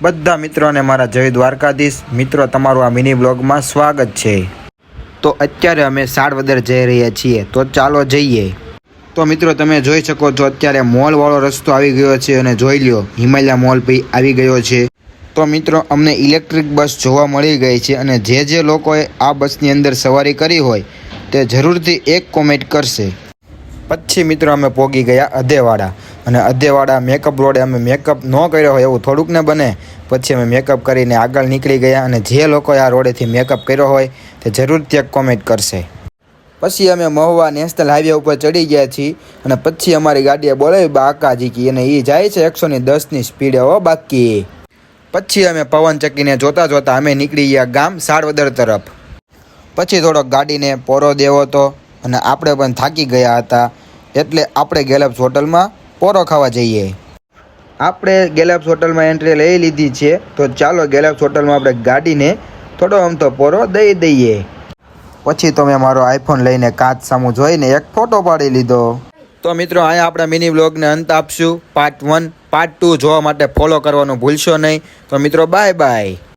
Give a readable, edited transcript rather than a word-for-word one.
બધા મિત્રોને મારા જય દ્વારકાધીશ. મિત્રો, તમારું આ મિની બ્લોગમાં સ્વાગત છે. તો અત્યારે અમે સાડવદર જઈ રહ્યા છીએ, તો ચાલો જઈએ. તો મિત્રો, તમે જોઈ શકો છો અત્યારે મોલવાળો રસ્તો આવી ગયો છે અને જોઈ લ્યો હિમાલય મોલ પછી આવી ગયો છે. તો મિત્રો, અમને ઇલેક્ટ્રિક બસ જોવા મળી ગઈ છે અને જે લોકોએ આ બસની અંદર સવારી કરી હોય તે જરૂરથી એક કોમેન્ટ કરશે. પછી મિત્રો અમે પહોંચી ગયા અધેવાડા અને અધેવાડા મેકઅપ રોડે અમે મેકઅપ ન કર્યો હોય એવું થોડુંક ને બને. પછી અમે મેકઅપ કરીને આગળ નીકળી ગયા અને જે લોકોએ આ રોડેથી મેકઅપ કર્યો હોય તે જરૂરથી એક કોમેન્ટ કરશે. પછી અમે મહુવા નેશનલ હાઈવે ઉપર ચડી ગયા છીએ અને પછી અમારી ગાડીએ બોલાવી બાકાજી કી અને એ જાય છે 110ની સ્પીડે હો બાકી. પછી અમે પવન ચક્કીને જોતા અમે નીકળી ગયા ગામ સાડવદર તરફ. પછી થોડોક ગાડીને પોરો દેવો હતો અને આપણે પણ થાકી ગયા હતા એટલે આપણે ગેલેપ્સ હોટલમાં પોરો ખાવા જઈએ. આપણે ગેલેપ્સ હોટલમાં એન્ટ્રી લઈ લીધી છે, તો ચાલો ગેલેપ્સ હોટલમાં આપણે ગાડીને થોડો અમથો પોરો દઈ દઈએ. પછી તો મેં મારો આઈફોન લઈને કાચ સામું જોઈને એક ફોટો પાડી લીધો. તો મિત્રો, અહીંયા આપણા મિની બ્લોગને અંત આપશું. પાર્ટ 1 પાર્ટ 2 જોવા માટે ફોલો કરવાનું ભૂલશો નહીં. તો મિત્રો, બાય બાય.